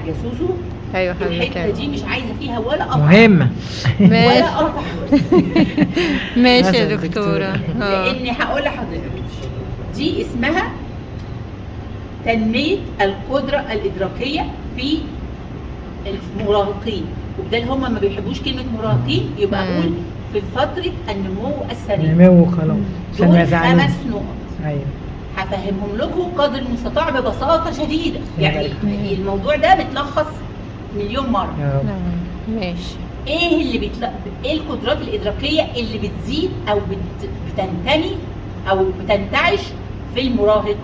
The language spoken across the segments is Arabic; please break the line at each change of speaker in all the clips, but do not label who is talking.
هتجسسوا.
ايوه
الحته دي مش عايزه فيها ولا قطع،
مهمة.
ولا قطع.
ماشي يا
مثلا
دكتورة.
لان هقول لحضرتك دي اسمها تنميه القدره الادراكيه في المراهقين، وبدل هم ما بيحبوش كلمه مراهقين يبقى اقول في فتره النمو السريع.
نمو خلاص عشان ما
دول
يزعلوش.
5 نقط
ايوه
هفهمهم لكم قدر المستطاع ببساطه شديده، يعني الموضوع ده متلخص مليون مره.
يا رب.
ماشي.
ايه اللي ايه القدرات الادراكيه اللي بتزيد او بتنتمي او بتنتعش في المراهق؟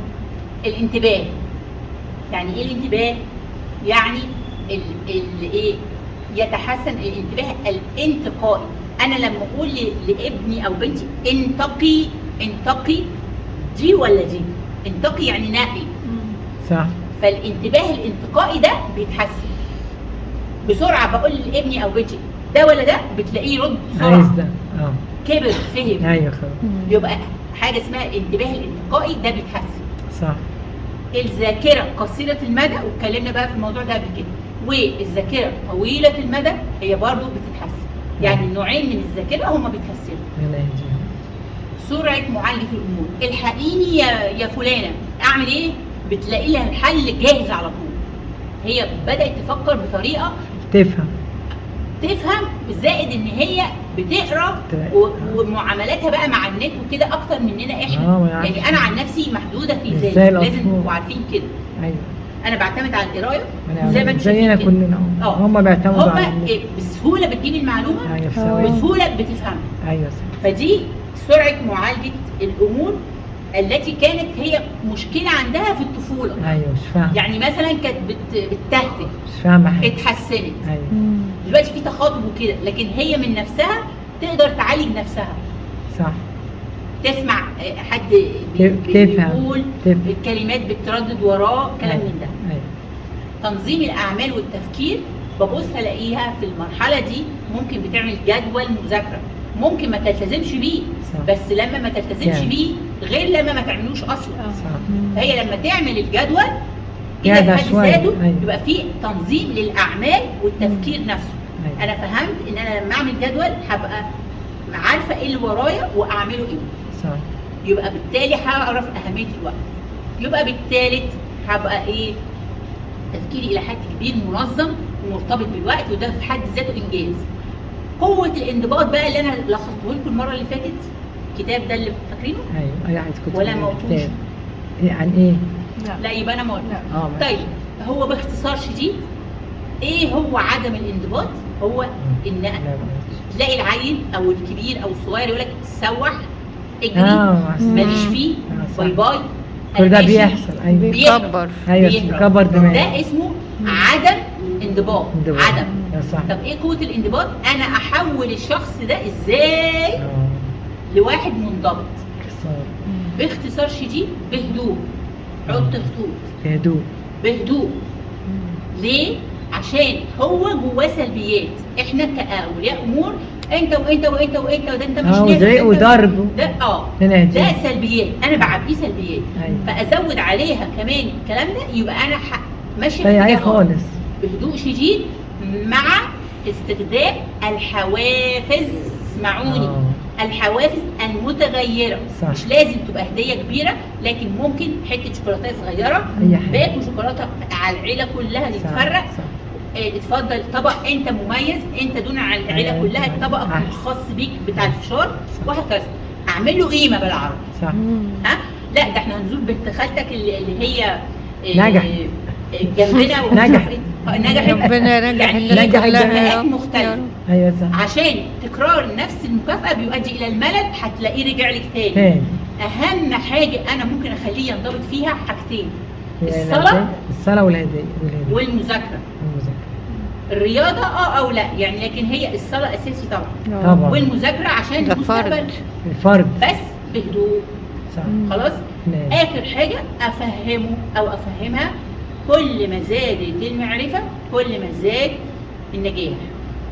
الانتباه. يعني ايه الانتباه؟ يعني ايه؟ يتحسن الانتباه الانتقائي. انا لما اقول لابني او بنتي انتقي دي ولا دي، انتقي يعني نقي.
صح.
فالانتباه الانتقائي ده بيتحسن بسرعه. بقول لابني او بنتي ده ولا ده، بتلاقيه يرد بسرعه.
عايز ده.
كبر فهم.
ايوه خلاص.
يبقى حاجه اسمها الانتباه الانتقائي ده بيتحسن.
صح.
الذاكره قصيره المدى، واتكلمنا بقى في الموضوع ده قبل كده، والذاكره طويله المدى هي برضو بتتحسن. يعني نوعين من الذاكره هما بيتحسنوا.
الله يهديهم.
سرعه معالجه الامور. الحقيني يا فلانه، اعمل ايه؟ بتلاقي لها الحل جاهز على طول. هي بدات تفكر بطريقه تفهم، زائد ان هي بتقرا ومعاملاتها بقى مع النت وكده اكتر مننا احنا. يعني انا عن نفسي محدوده في ذلك، لازم تبقوا عارفين كده.
ايوه
انا بعتمد على القرايه
زي ما انتم زينا كلنا. هم بيعتمدوا على
هم بسهوله بتجيب المعلومه.
أيوة
بسهوله بتفهمها.
ايوه صح.
فدي سرعه معالجه الامور التي كانت هي مشكله عندها في الطفوله.
ايوه مش فاهمه.
يعني مثلا كانت بتتهته،
مش فاهمه حاجه،
اتحسنت.
ايوه
دلوقتي في تخاطب وكده، لكن هي من نفسها تقدر تعالج نفسها.
صح.
تسمع حد
بيقول
الكلمات بتردد وراه كلام من ده.
أيوة.
تنظيم الاعمال والتفكير، ببص الاقيها في المرحله دي ممكن بتعمل جدول مذاكره، ممكن ما تلتزمش بيه.
صح.
بس لما ما تلتزمش بيه غير لما ما تعملوش اصلا.
صح.
فهي لما تعمل الجدول كده في حد ذاته يبقى في تنظيم للاعمال والتفكير نفسه.
أيوة.
انا فهمت ان انا لما اعمل جدول هبقى عارفه ايه اللي ورايا واعمله ايه.
صح.
يبقى بالتالي هعرف اهميه الوقت. يبقى بالتالي هبقى ايه؟ تفكيري الى حد كبير منظم ومرتبط بالوقت، وده في حد ذاته انجاز. قوه الانضباط بقى اللي انا لخصته لكم المره اللي فاتت، الكتاب ده اللي فاكرينه؟
ايوه عايز كنت
ولا ما قلتوش؟
عن ايه؟
لا يبقى انا ما قلت. طيب هو باختصار شديد ايه هو عدم الانضباط؟ هو ان تلاقي العيل او الكبير او الصغير يقول لك سوح اجري ماليش فيه باي باي.
كل ده بيحصل. ايوه
بيكبر.
ايوه بيكبر دماغه.
ده اسمه عدم انضباط. عدم.
صح.
طب ايه قوه الانضباط؟ انا احول الشخص ده ازاي لواحد منضبط؟ باختصار شديد بهدوء. حط خطوط بهدوء. ليه؟ عشان هو جواه سلبيات. احنا كاولياء امور انت وانت وانت وانت وده انت مش
نافع وضرب
ده ده سلبيات، انا بعبيه سلبيات. فازود عليها كمان الكلام ده يبقى انا ماشيه في
خالص
بهدوء شديد مع استخدام الحوافز. اسمعوني، الحوافز المتغيره. صح. مش لازم تبقى هديه كبيره، لكن ممكن حته شوكولاته صغيره، باكل شوكولاته على العيله كلها تتفرق. اتفضل طبق انت مميز، انت دون عن العيله كلها الطبق الخاص بيك بتاع الفشار، وهكذا. اعمل له قيمه بالعربي. صح. لا ده احنا هنزور بنت خالتك اللي هي
نجحت
جنبنا
نجحت
ربنا
نجحت كفاءات مختلفه.
ايوه صح.
عشان تكرار نفس المكافاه بيؤدي الى الملل، هتلاقيه رجع لك تاني. اهم حاجه انا ممكن اخليه ينضبط فيها حاجتين:
الصلاه والهديه
والمذاكره. الرياضه او لا يعني، لكن هي الصلاه اساسي طبعا. والمذاكره عشان المستقبل
الفرد
بس بهدوء.
صح.
خلاص. اخر حاجه افهمه او افهمها، كل ما زادت المعرفه كل ما زاد النجاح،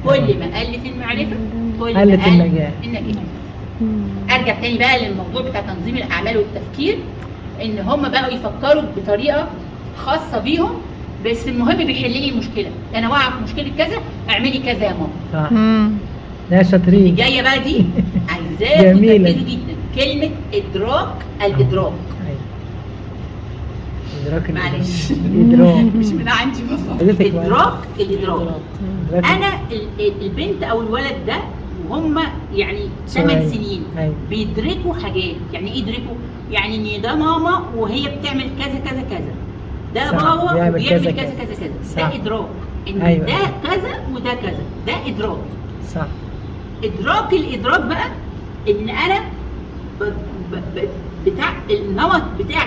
كل ما قلت المعرفه كل ما قلت النجاح. ارجع تاني بقى للموضوع بتاع تنظيم الاعمال والتفكير، ان هم بقوا يفكروا بطريقه خاصه بيهم بس المهم بيحل لي المشكله، انا واقعه في مشكله كذا، اعملي كذا يا ماما.
صح.
مم.
ده شاطرين.
جايه بقى دي عايزاكم
جميلة.
تركزوا جدا، كلمه ادراك الادراك.
أيوة. إدراك
معلش.
الإدراك.
مش من عندي والله.
حضرتك بقى.
ادراك الادراك.
إدراك
انا البنت او الولد ده وهم يعني 8
أيوة.
سنين
أيوة.
بيدركوا حاجات. يعني ايه يدركوا؟ يعني ان ده ماما وهي بتعمل كذا كذا كذا، ده
صح.
بابا
بيعمل
وبيعمل
كذا
كذا
كذا.
كذا كذا.
صح.
ده ادراك ان
أيوة.
ده كذا وده كذا، ده ادراك.
صح.
ادراك الادراك بقى ان انا بتاع النمط بتاع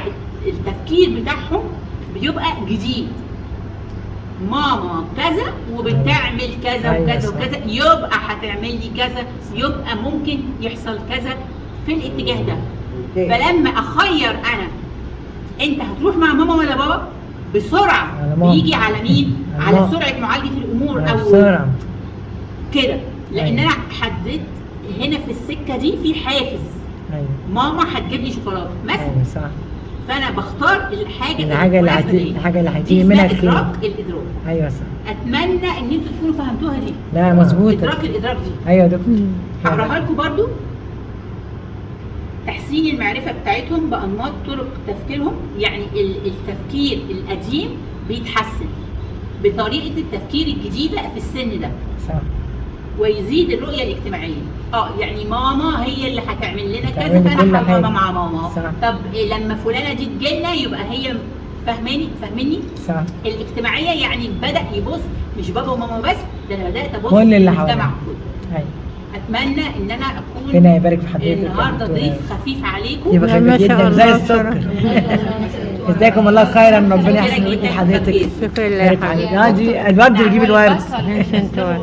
التفكير بتاعهم بيبقى جديد. ماما كذا وبتعمل كذا
أيوة
وكذا
صح.
وكذا، يبقى هتعمل لي كذا، يبقى ممكن يحصل كذا في الاتجاه ده. فلما اخير انا انت هتروح مع ماما ولا بابا، بسرعه
على ماما.
بيجي على مين؟
على
على
ماما.
سرعه معالجه الامور او
بسرعة.
كده، لان
أيوة.
انا حددت هنا في السكه دي في حافز.
أيوة.
ماما هتجيب لي شوكولاته مثلا،
أيوة صح.
فانا بختار الحاجه
الحاجة اللي هتيجي منها كتير.
ادراك الادراك.
أيوة صح.
اتمنى ان انتوا تكونوا فهمتوها دي.
لا مظبوط.
ادراك الادراك دي
أيوة يا دكتور.
هقراها لكم برضو. تحسين المعرفه بتاعتهم بانماط طرق تفكيرهم، يعني التفكير القديم بيتحسن بطريقه التفكير الجديده في السن ده،
صح.
ويزيد الرؤيه الاجتماعيه. يعني ماما هي اللي هتعمل لنا كذا،
تعمل كل
فانا
حاجة.
هبقى مع ماما.
صح.
طب لما فلانه دي تجيلنا يبقى هي فاهماني.
صح.
الاجتماعيه يعني بدا يبص مش بابا وماما بس، ده انا بدات ابص
كل اللي
للمجتمع
حوالينا.
كله.
أيوة.
اتمنى ان انا اكون
ربنا يبارك في حضرتك يا
النهارده
دكتورة.
ضيف خفيف عليكم.
يبقى
ما
خفيف
شاء
جدا
الله.
زي السكر. جزاكم الله خيرا، ربنا يحسن
جدا
حضرتك.
شكرا
بارك
لك.
عليك. دي الورد بيجيب الورد.
ماشي انت